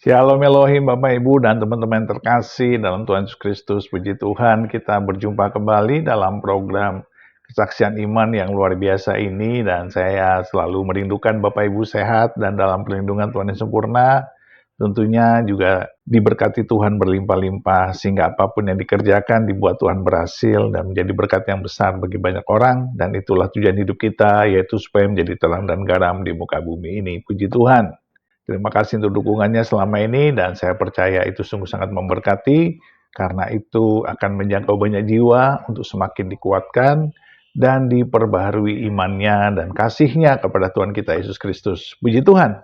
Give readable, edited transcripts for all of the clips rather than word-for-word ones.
Shalom Elohim, Bapak Ibu dan teman-teman terkasih dalam Tuhan Yesus Kristus. Puji Tuhan, kita berjumpa kembali dalam program Kesaksian Iman yang luar biasa ini. Dan saya selalu merindukan Bapak Ibu sehat dan dalam perlindungan Tuhan yang sempurna. Tentunya juga diberkati Tuhan berlimpah-limpah, sehingga apapun yang dikerjakan dibuat Tuhan berhasil dan menjadi berkat yang besar bagi banyak orang. Dan itulah tujuan hidup kita, yaitu supaya menjadi terang dan garam di muka bumi ini. Puji Tuhan. Terima kasih untuk dukungannya selama ini dan saya percaya itu sungguh sangat memberkati karena itu akan menjangkau banyak jiwa untuk semakin dikuatkan dan diperbaharui imannya dan kasihnya kepada Tuhan kita Yesus Kristus. Puji Tuhan.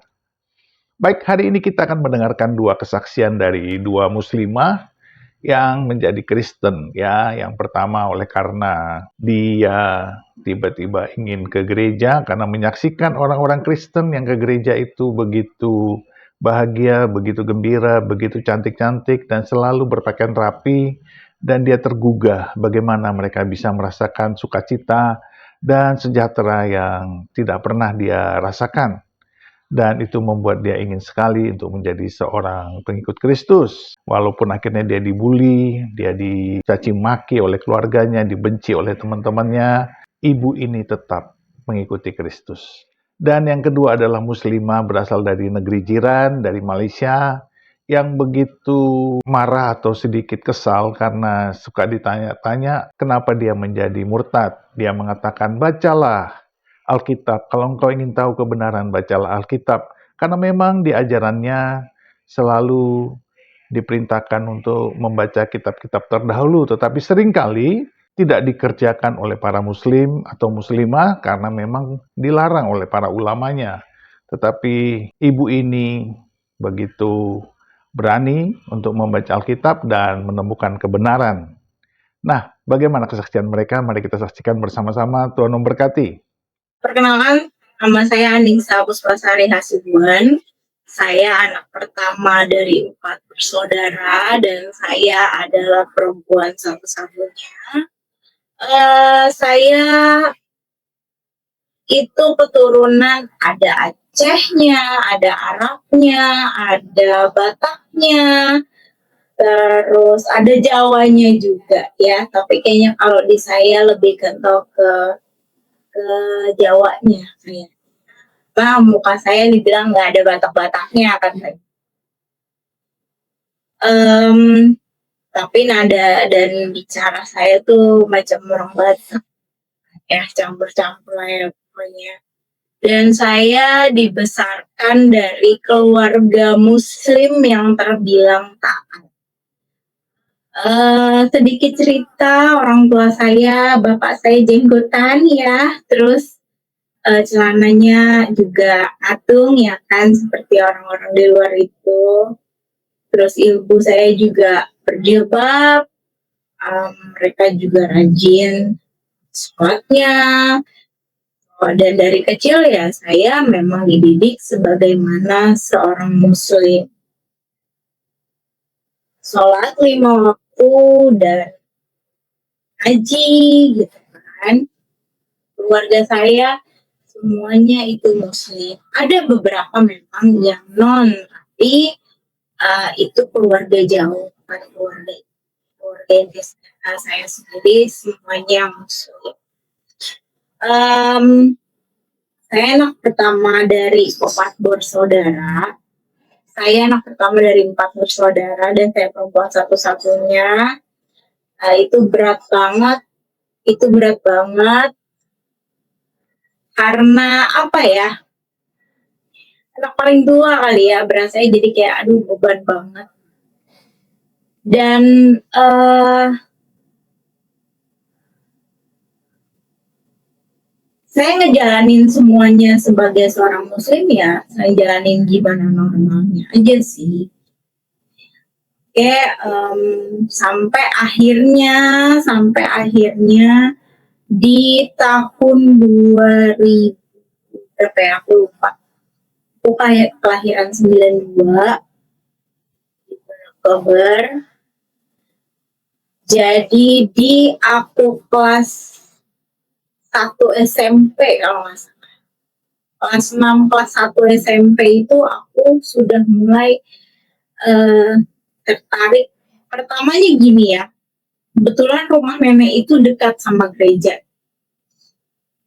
Baik, hari ini kita akan mendengarkan dua kesaksian dari dua muslimah yang menjadi Kristen ya. Yang pertama oleh karena dia tiba-tiba ingin ke gereja karena menyaksikan orang-orang Kristen yang ke gereja itu begitu bahagia, begitu gembira, begitu cantik-cantik dan selalu berpakaian rapi dan dia tergugah bagaimana mereka bisa merasakan sukacita dan sejahtera yang tidak pernah dia rasakan. Dan itu membuat dia ingin sekali untuk menjadi seorang pengikut Kristus. Walaupun akhirnya dia dibully, dia dicaci maki oleh keluarganya, dibenci oleh teman-temannya, ibu ini tetap mengikuti Kristus. Dan yang kedua adalah muslimah berasal dari negeri jiran, dari Malaysia, yang begitu marah atau sedikit kesal karena suka ditanya-tanya kenapa dia menjadi murtad. Dia mengatakan, bacalah Alkitab. Kalau engkau ingin tahu kebenaran, bacalah Alkitab. Karena memang di ajarannya selalu diperintahkan untuk membaca kitab-kitab terdahulu, tetapi seringkali tidak dikerjakan oleh para muslim atau muslimah karena memang dilarang oleh para ulamanya. Tetapi ibu ini begitu berani untuk membaca Alkitab dan menemukan kebenaran. Nah, bagaimana kesaksian mereka? Mari kita saksikan bersama-sama. Tuhan memberkati. Perkenalkan, nama saya Andingsa Puspasari Hasibuan. Saya anak pertama dari 4 bersaudara dan saya adalah perempuan satu-satunya. Saya itu keturunan ada Acehnya, ada Arabnya, ada Bataknya, terus ada Jawanya juga ya. Tapi kayaknya kalau di saya lebih kental ke Jawanya kayak. Muka saya dibilang nggak ada Batak-Bataknya kan. Tapi nada dan bicara saya tuh macam orang Batak. Ya campur-campur lah ya pokoknya. Dan saya dibesarkan dari keluarga muslim yang terbilang taat. Sedikit cerita, orang tua saya, bapak saya jenggotan ya, terus celananya juga atung ya kan, seperti orang-orang di luar itu. Terus ibu saya juga berjilbab, mereka juga rajin sholatnya. Dan dari kecil ya saya memang dididik sebagaimana seorang muslim. Sholat 5 waktu dan haji gitu kan. Keluarga saya semuanya itu muslim. Ada beberapa memang yang non, tapi itu keluarga jauh, bukan keluarga saya sendiri semuanya muslim. Saya anak pertama dari 4 bersaudara. Saya anak pertama dari 4 bersaudara dan saya perempuan satu-satunya. Itu berat banget. Karena apa ya? Anak paling tua kali ya, berasanya jadi kayak aduh beban banget. Dan saya ngejalanin semuanya sebagai seorang muslim ya, saya jalanin gimana normalnya aja sih. Kayak sampai akhirnya di tahun 2000 berapa ya, aku lupa. Aku kayak kelahiran 92 di Oktober. Jadi di aku kelas 1 SMP kalau nggak salah. Kelas 6, kelas 1 SMP itu aku sudah mulai tertarik. Pertamanya gini ya, kebetulan rumah nenek itu dekat sama gereja.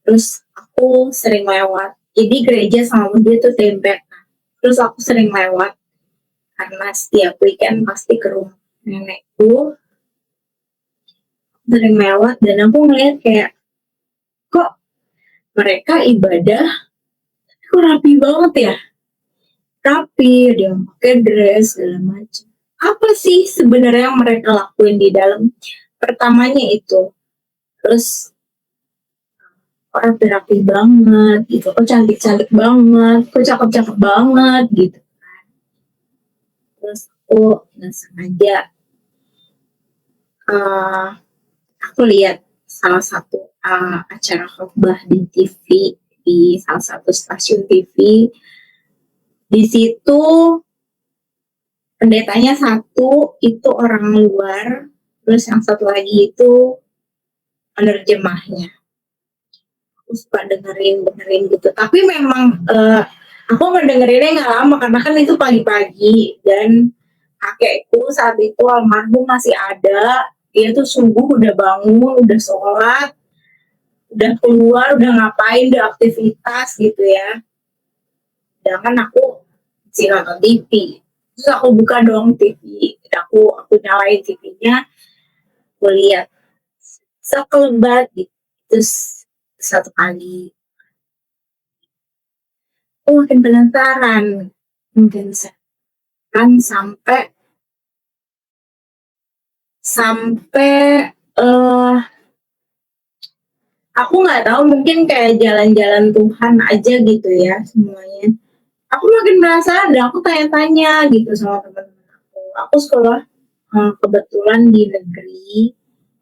Terus aku sering lewat. Jadi gereja sama dia tuh dempetan. Terus aku sering lewat karena setiap weekend pasti ke rumah nenekku. Sering lewat dan aku ngeliat kayak kok mereka ibadah kok rapi banget ya. Rapi, dia pakai dress segala macam. Apa sih sebenarnya yang mereka lakuin di dalam? Pertamanya itu. Terus rapi-rapi banget gitu, kok cantik-cantik banget, kok cakep-cakep banget gitu. Terus aku nggak sengaja aku lihat salah satu acara khotbah di TV, di salah satu stasiun TV. Di situ pendetanya satu itu orang luar, terus yang satu lagi itu penerjemahnya. Aku suka dengerin gitu. Tapi memang aku ngedengerinnya nggak lama karena kan itu pagi-pagi dan kakekku saat itu almarhum masih ada. Dia tuh subuh udah bangun, udah sholat, udah keluar, udah ngapain, udah aktivitas gitu ya. Sedangkan aku masih nonton TV. Terus aku buka dong TV, aku nyalain TV-nya, aku lihat sekelebat gitu. Terus satu kali aku makin penasaran, mungkin kan sampai aku nggak tahu mungkin kayak jalan-jalan Tuhan aja gitu ya semuanya. Aku makin penasaran dan aku tanya-tanya gitu sama teman-teman aku. Aku sekolah kebetulan di negeri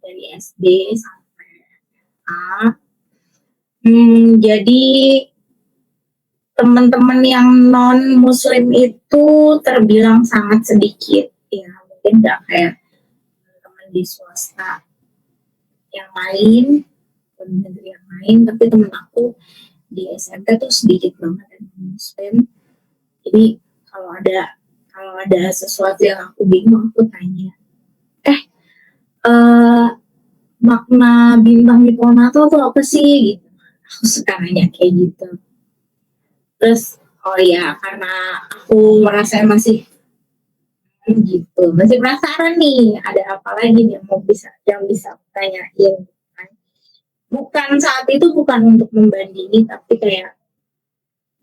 dari SD sampai SMA. Jadi teman-teman yang non Muslim itu terbilang sangat sedikit ya, mungkin nggak kayak teman di swasta yang lain, negeri yang lain, tapi temen aku di SMP tuh sedikit banget yang Muslim. Jadi kalau ada sesuatu yang aku bingung, aku tanya, makna bintang di pohon Natal tuh apa sih? Gitu. Aku suka nanya kayak gitu. Terus, oh ya, karena aku merasa masih gitu, masih penasaran nih, ada apa lagi nih yang bisa aku tanyain. Bukan saat itu bukan untuk membandingi, tapi kayak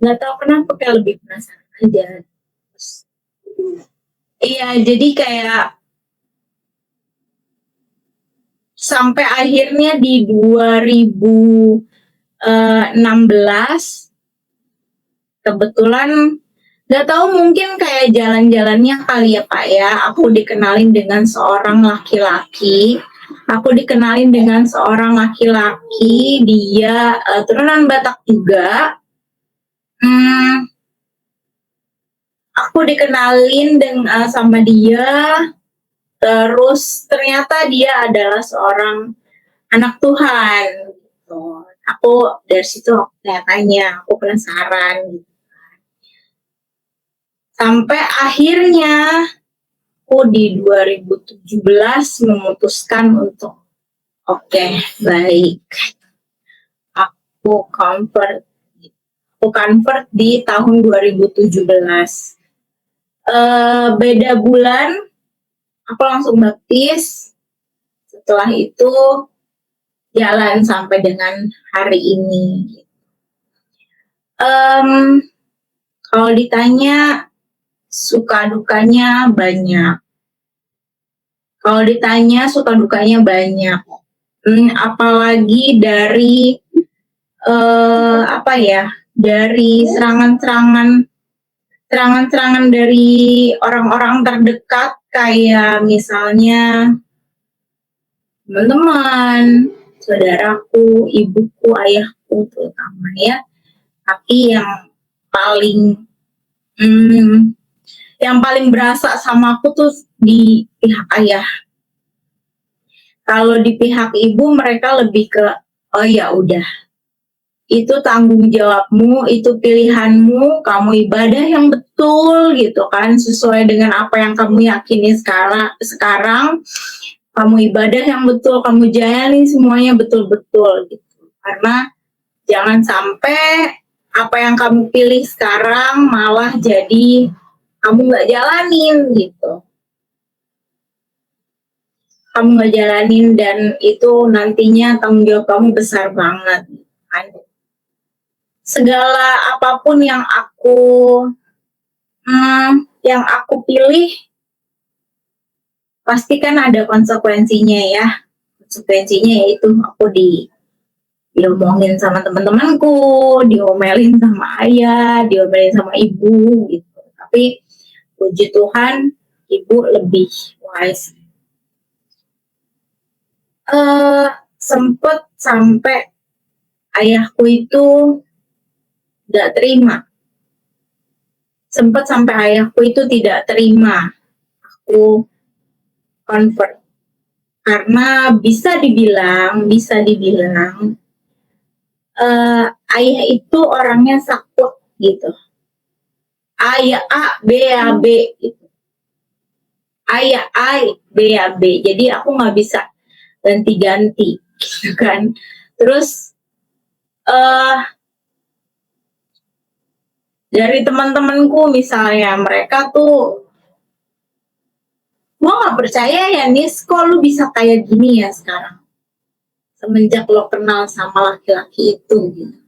nggak tahu kenapa kayak lebih penasaran aja. Terus, iya, jadi kayak sampai akhirnya di 2016 kebetulan nggak tahu mungkin kayak jalan-jalannya kali ya Pak ya, aku dikenalin dengan seorang laki-laki. Dia turunan Batak juga. Aku dikenalin sama dia, terus ternyata dia adalah seorang anak Tuhan. Gitu. Aku dari situ tanya, aku penasaran. Gitu. Sampai akhirnya aku di 2017 memutuskan untuk oke, baik. Aku convert di tahun 2017. Beda bulan aku langsung baptis. Setelah itu jalan sampai dengan hari ini. Kalau ditanya suka dukanya banyak. Apalagi dari dari serangan dari orang-orang terdekat kayak misalnya teman-teman, saudaraku, ibuku, ayahku terutama ya. Tapi yang paling berasa sama aku tuh di pihak ayah. Kalau di pihak ibu mereka lebih ke oh ya udah itu tanggung jawabmu, itu pilihanmu, kamu ibadah yang betul gitu kan, sesuai dengan apa yang kamu yakini sekarang, kamu ibadah yang betul, kamu jalani semuanya betul-betul gitu. Karena jangan sampai apa yang kamu pilih sekarang malah jadi kamu nggak jalanin gitu. Kamu nggak jalanin dan itu nantinya tanggung jawab kamu besar banget kan. Segala apapun yang aku pilih pasti kan ada konsekuensinya ya. Konsekuensinya yaitu aku diomongin sama teman-temanku, diomelin sama ayah, diomelin sama ibu gitu. Tapi puji Tuhan, ibu lebih wise. Sempet sampai ayahku itu gak terima. Sempet sampai ayahku itu tidak terima aku convert. Karena bisa dibilang ayah itu orangnya saklek gitu. Ayah A, B, A, B gitu. Ayah A, B, A, B. Jadi aku nggak bisa ganti-ganti gitu kan. Terus dari teman-temanku misalnya, mereka tuh, gua nggak percaya ya Nis, kok lu bisa kayak gini ya sekarang semenjak lo kenal sama laki-laki itu gitu.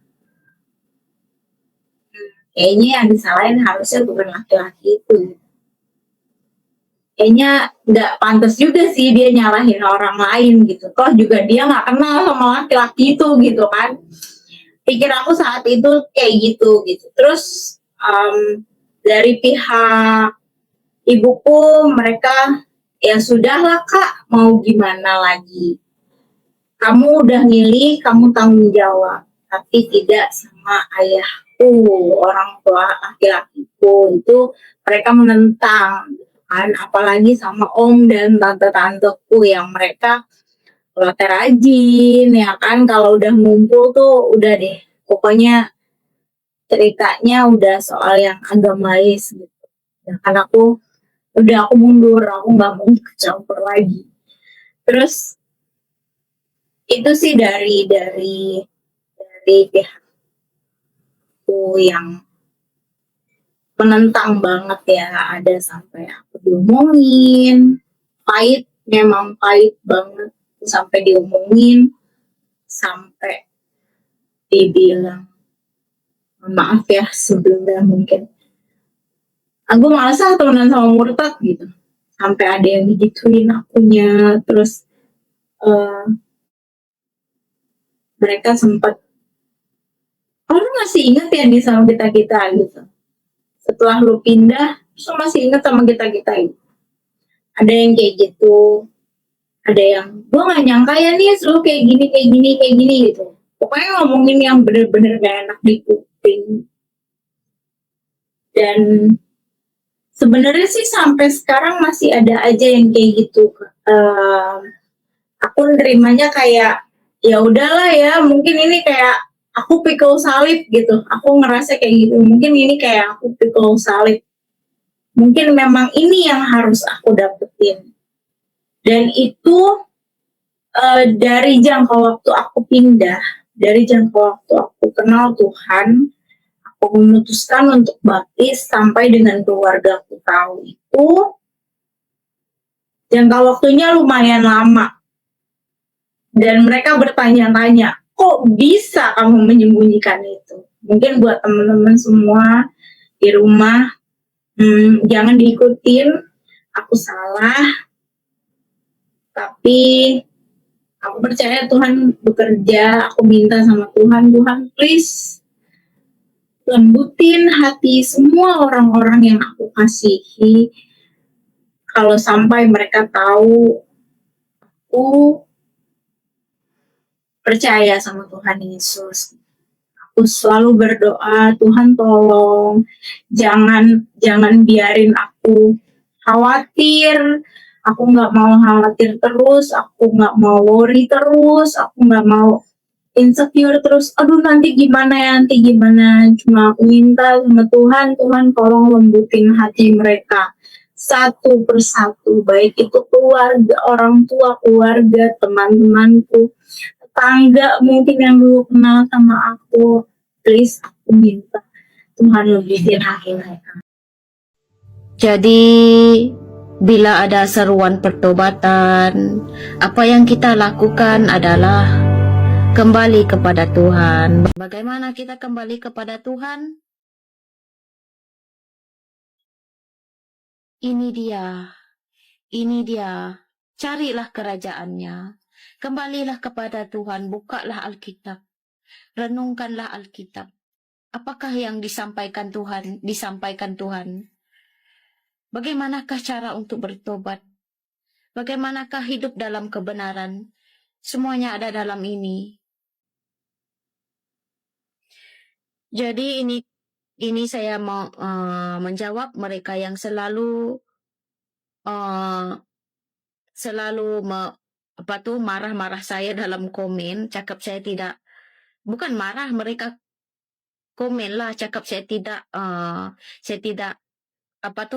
Kayaknya yang disalahin harusnya bukan laki-laki itu. Kayaknya nggak pantas juga sih dia nyalahin orang lain gitu. Toh juga dia nggak kenal sama laki-laki itu gitu kan. Pikir aku saat itu kayak gitu. Terus dari pihak ibuku, mereka ya sudahlah Kak, mau gimana lagi. Kamu udah milih, kamu tanggung jawab. Tapi tidak sama ayahku, orang tua laki-lakiku. Itu mereka menentang kan, apalagi sama om dan tante-tanteku yang mereka kloter rajin ya kan, kalau udah ngumpul tuh udah deh pokoknya ceritanya udah soal yang agamais gitu. Ya kan aku mundur, aku nggak mau kecampur lagi. Terus itu sih dari pihakku yang menentang banget ya, ada sampai aku diomongin, memang pahit banget, sampai diomongin, sampai dibilang maaf ya sebelumnya mungkin aku malas temenan sama murtad gitu, sampai ada yang digituin akunya. Terus mereka sempat, lu masih inget ya nih sama kita gitu, setelah lu pindah lu masih inget sama kita gitu. Ada yang kayak gitu, ada yang gue nggak nyangka ya nih lu kayak gini gitu. Pokoknya ngomongin yang bener-bener gak enak di kuping. Dan sebenarnya sih sampai sekarang masih ada aja yang kayak gitu. Aku nerimanya kayak ya udahlah ya, mungkin ini kayak aku pikul salib gitu. Aku ngerasa kayak gitu, mungkin ini kayak aku pikul salib. Mungkin memang ini yang harus aku dapetin. Dan itu dari jangka waktu aku pindah, dari jangka waktu aku kenal Tuhan, aku memutuskan untuk baptis sampai dengan keluarga aku tahu itu, jangka waktunya lumayan lama. Dan mereka bertanya-tanya, kok bisa kamu menyembunyikan itu? Mungkin buat teman-teman semua di rumah, jangan diikutin, aku salah, tapi aku percaya Tuhan bekerja. Aku minta sama Tuhan please lembutin hati semua orang-orang yang aku kasihi. Kalau sampai mereka tahu aku percaya sama Tuhan Yesus, aku selalu berdoa, Tuhan tolong jangan biarin aku khawatir. Aku nggak mau khawatir terus, aku nggak mau worry terus, aku nggak mau insecure terus, aduh nanti gimana ya, nanti gimana. Cuma aku minta sama Tuhan, Tuhan tolong lembutin hati mereka satu persatu, baik itu keluarga, orang tua, keluarga, teman-temanku, tetangga mungkin yang dulu kenal sama aku. Please, aku minta Tuhan lembutin hati mereka. Jadi, bila ada seruan pertobatan, apa yang kita lakukan adalah kembali kepada Tuhan. Bagaimana kita kembali kepada Tuhan? Ini dia. Carilah kerajaannya. Kembalilah kepada Tuhan, bukalah Alkitab. Renungkanlah Alkitab. Apakah yang disampaikan Tuhan? Bagaimanakah cara untuk bertobat? Bagaimanakah hidup dalam kebenaran? Semuanya ada dalam ini. Jadi ini saya mau menjawab mereka yang selalu marah-marah saya dalam komen, cakap saya tidak, bukan marah, mereka komen lah, cakap saya tidak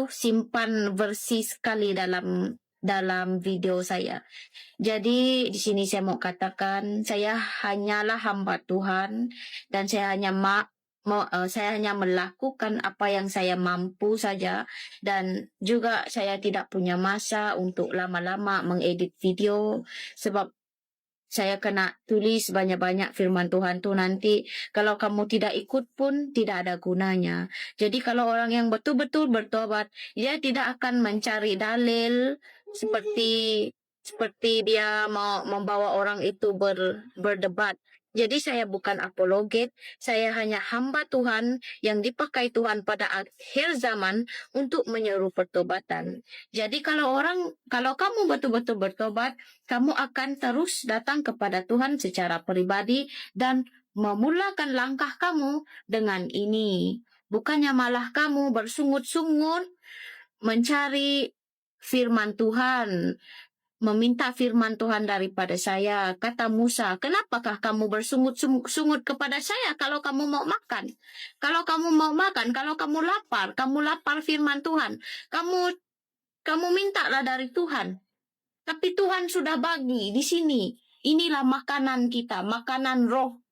simpan versi sekali dalam video saya. Jadi di sini saya mau katakan, saya hanyalah hamba Tuhan dan saya hanya melakukan apa yang saya mampu saja, dan juga saya tidak punya masa untuk lama-lama mengedit video sebab saya kena tulis banyak-banyak firman Tuhan tu, nanti kalau kamu tidak ikut pun tidak ada gunanya. Jadi kalau orang yang betul-betul bertobat, dia tidak akan mencari dalil seperti dia mau membawa orang itu berdebat. Jadi saya bukan apologet, saya hanya hamba Tuhan yang dipakai Tuhan pada akhir zaman untuk menyeru pertobatan. Jadi kalau kamu betul-betul bertobat, kamu akan terus datang kepada Tuhan secara pribadi dan memulakan langkah kamu dengan ini. Bukannya malah kamu bersungut-sungut mencari firman Tuhan, meminta firman Tuhan daripada saya. Kata Musa, kenapakah kamu bersungut-sungut kepada saya kalau kamu mau makan? Kalau kamu mau makan, kalau kamu lapar firman Tuhan, kamu mintalah dari Tuhan. Tapi Tuhan sudah bagi di sini. Inilah makanan kita, makanan roh.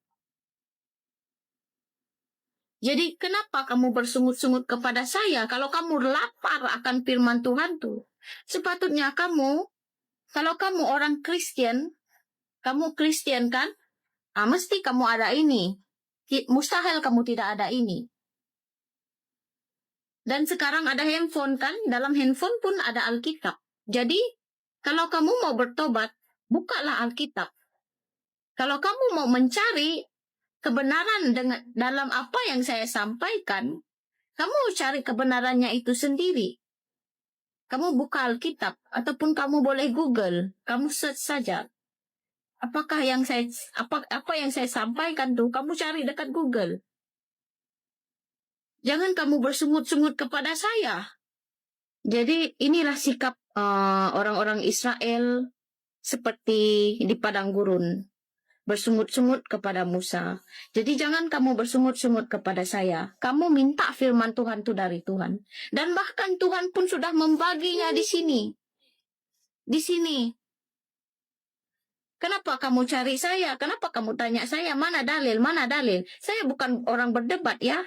Jadi kenapa kamu bersungut-sungut kepada saya kalau kamu lapar akan firman Tuhan tuh? Sepatutnya kamu, kalau kamu orang Kristen, kamu Kristen kan? Mesti kamu ada ini. Mustahil kamu tidak ada ini. Dan sekarang ada handphone kan? Dalam handphone pun ada Alkitab. Jadi, kalau kamu mau bertobat, bukalah Alkitab. Kalau kamu mau mencari kebenaran dalam apa yang saya sampaikan, kamu cari kebenarannya itu sendiri. Kamu buka Alkitab, ataupun kamu boleh Google, kamu search saja. Apa yang saya sampaikan tuh, kamu cari dekat Google. Jangan kamu bersungut-sungut kepada saya. Jadi inilah sikap orang-orang Israel seperti di padang gurun, bersungut-sungut kepada Musa. Jadi jangan kamu bersungut-sungut kepada saya. Kamu minta firman Tuhan itu dari Tuhan. Dan bahkan Tuhan pun sudah membaginya di sini. Di sini. Kenapa kamu cari saya? Kenapa kamu tanya saya? Mana dalil? Mana dalil? Saya bukan orang berdebat ya.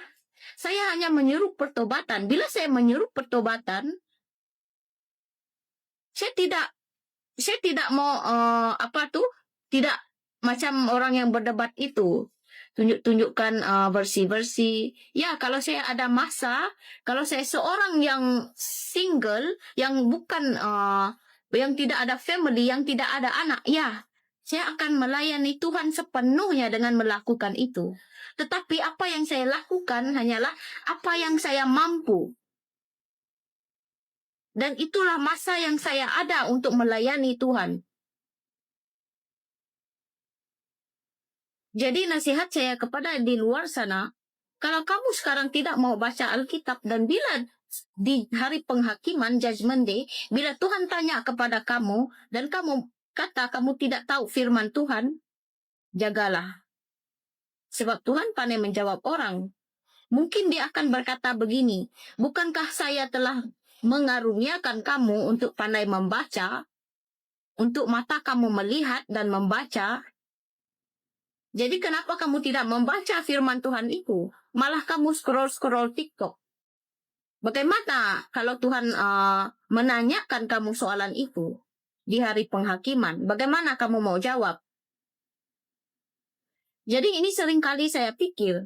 Saya hanya menyeru pertobatan. Bila saya menyeru pertobatan, saya tidak mau tidak macam orang yang berdebat itu, tunjukkan versi-versi. Ya, kalau saya ada masa, kalau saya seorang yang single, yang bukan yang tidak ada family, yang tidak ada anak, ya, saya akan melayani Tuhan sepenuhnya dengan melakukan itu. Tetapi apa yang saya lakukan hanyalah apa yang saya mampu. Dan itulah masa yang saya ada untuk melayani Tuhan. Jadi nasihat saya kepada di luar sana, kalau kamu sekarang tidak mau baca Alkitab, dan bila di hari penghakiman, Judgment Day, bila Tuhan tanya kepada kamu, dan kamu kata kamu tidak tahu firman Tuhan, jagalah. Sebab Tuhan pandai menjawab orang. Mungkin dia akan berkata begini, bukankah saya telah mengaruniakan kamu untuk pandai membaca, untuk mata kamu melihat dan membaca? Jadi kenapa kamu tidak membaca firman Tuhan itu? Malah kamu scroll-scroll TikTok. Bagaimana kalau Tuhan menanyakan kamu soalan itu di hari penghakiman? Bagaimana kamu mau jawab? Jadi ini seringkali saya pikir,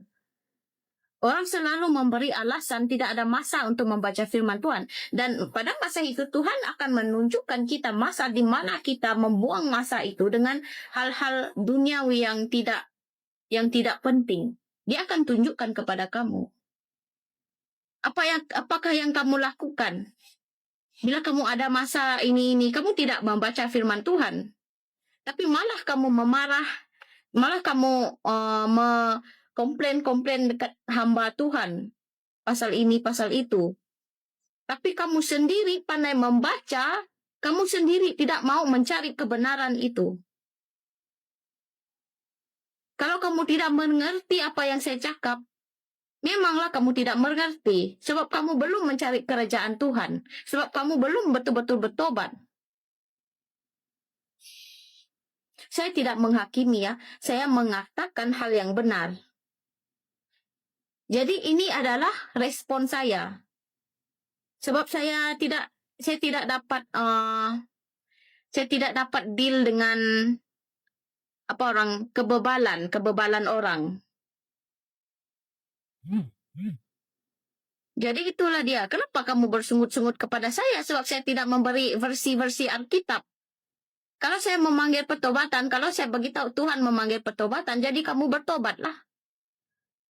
orang selalu memberi alasan tidak ada masa untuk membaca firman Tuhan. Dan pada masa itu Tuhan akan menunjukkan kita masa di mana kita membuang masa itu dengan hal-hal duniawi yang tidak penting. Dia akan tunjukkan kepada kamu. Apakah yang kamu lakukan? Bila kamu ada masa ini, kamu tidak membaca firman Tuhan. Tapi malah kamu memarah, malah kamu komplain dekat hamba Tuhan. Pasal ini, pasal itu. Tapi kamu sendiri pandai membaca, kamu sendiri tidak mau mencari kebenaran itu. Kalau kamu tidak mengerti apa yang saya cakap, memanglah kamu tidak mengerti. Sebab kamu belum mencari kerajaan Tuhan. Sebab kamu belum betul-betul bertobat. Saya tidak menghakimi ya. Saya mengatakan hal yang benar. Jadi ini adalah respon saya. Sebab saya tidak dapat deal dengan kebebalan orang. Jadi itulah dia. Kenapa kamu bersungut-sungut kepada saya? Sebab saya tidak memberi versi-versi Alkitab. Kalau saya memanggil pertobatan, kalau saya beritahu Tuhan memanggil pertobatan, jadi kamu bertobatlah.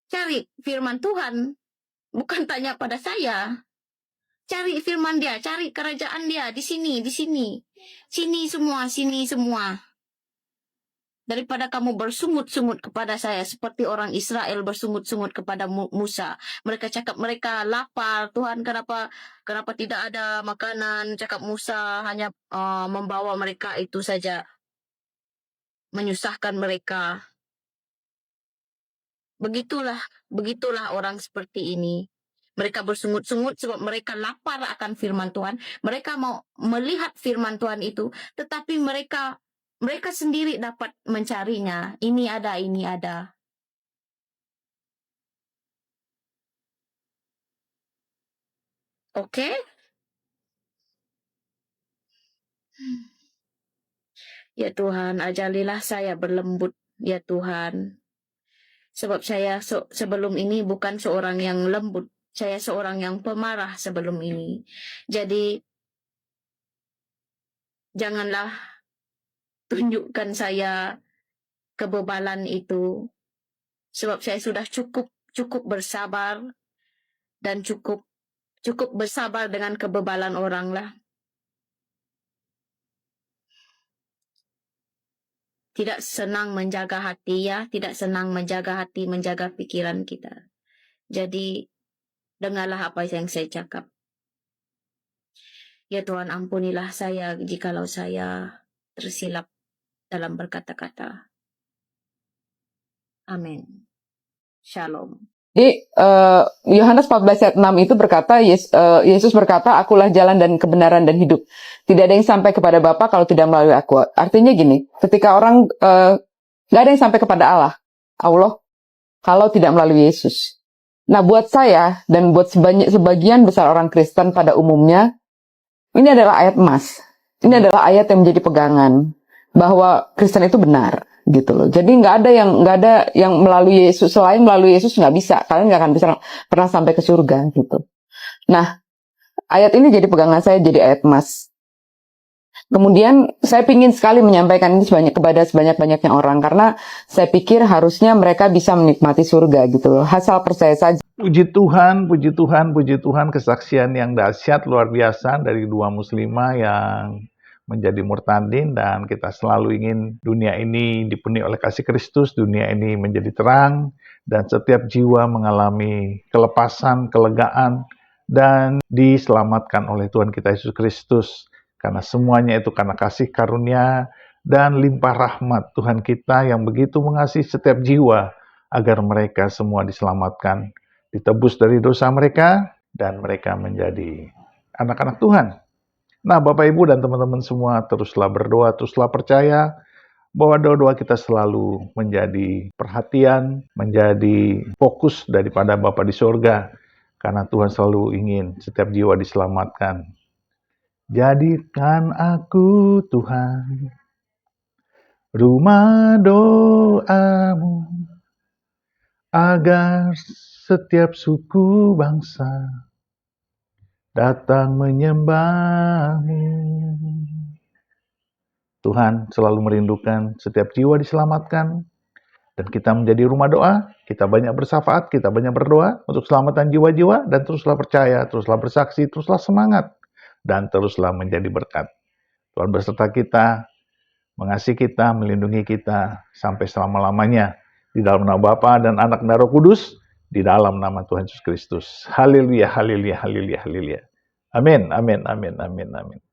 Cari firman Tuhan. Bukan tanya pada saya. Cari firman dia, cari kerajaan dia di sini. Sini semua. Daripada kamu bersungut-sungut kepada saya seperti orang Israel bersungut-sungut kepada Musa. Mereka cakap mereka lapar. Tuhan, kenapa tidak ada makanan? Cakap Musa hanya membawa mereka itu saja. Menyusahkan mereka. Begitulah orang seperti ini. Mereka bersungut-sungut sebab mereka lapar akan firman Tuhan. Mereka mau melihat firman Tuhan itu, tetapi mereka sendiri dapat mencarinya. Ini ada. Oke? Ya Tuhan, ajarilah saya berlembut, ya Tuhan. Sebab saya sebelum ini bukan seorang yang lembut. Saya seorang yang pemarah sebelum ini. Jadi, janganlah tunjukkan saya kebebalan itu. Sebab saya sudah cukup bersabar dan cukup bersabar dengan kebebalan orang lah. Tidak senang menjaga hati ya, tidak senang menjaga hati, menjaga pikiran kita. Jadi, dengarlah apa yang saya cakap. Ya Tuhan, ampunilah saya jikalau saya tersilap dalam berkata-kata. Amin. Shalom. Di Yohanes 14 ayat 6 itu berkata, Yesus berkata, akulah jalan dan kebenaran dan hidup. Tidak ada yang sampai kepada Bapa kalau tidak melalui aku. Artinya gini, ketika orang, gak ada yang sampai kepada Allah, kalau tidak melalui Yesus. Nah, buat saya, dan buat sebagian besar orang Kristen pada umumnya, ini adalah ayat emas. Ini adalah ayat yang menjadi pegangan, bahwa Kristen itu benar. Gitu loh. Jadi nggak ada yang melalui Yesus, selain melalui Yesus nggak bisa, kalian nggak akan bisa pernah sampai ke surga gitu. Nah, ayat ini jadi pegangan saya, jadi ayat emas. Kemudian saya ingin sekali menyampaikan ini kepada sebanyak-banyaknya orang, karena saya pikir harusnya mereka bisa menikmati surga gitu loh. Asal percaya saja. Puji Tuhan, kesaksian yang dahsyat luar biasa dari dua muslimah yang menjadi murtadin, dan kita selalu ingin dunia ini dipenuhi oleh kasih Kristus, dunia ini menjadi terang, dan setiap jiwa mengalami kelepasan, kelegaan, dan diselamatkan oleh Tuhan kita Yesus Kristus. Karena semuanya itu karena kasih karunia dan limpah rahmat Tuhan kita yang begitu mengasihi setiap jiwa, agar mereka semua diselamatkan, ditebus dari dosa mereka, dan mereka menjadi anak-anak Tuhan. Nah, Bapak, Ibu, dan teman-teman semua, teruslah berdoa, teruslah percaya bahwa doa-doa kita selalu menjadi perhatian, menjadi fokus daripada Bapa di surga, karena Tuhan selalu ingin setiap jiwa diselamatkan. Jadikan aku, Tuhan, rumah doamu, agar setiap suku bangsa datang menyembahmu. Tuhan selalu merindukan setiap jiwa diselamatkan, dan kita menjadi rumah doa, kita banyak bersyafaat, kita banyak berdoa untuk keselamatan jiwa-jiwa, dan teruslah percaya, teruslah bersaksi, teruslah semangat, dan teruslah menjadi berkat. Tuhan beserta kita, mengasihi kita, melindungi kita, sampai selama-lamanya. Di dalam nama Bapa dan Anak dan Roh Kudus, di dalam nama Tuhan Yesus Kristus. Haleluya, haleluya, haleluya, haleluya. Amin, amin, amin, amin, amin.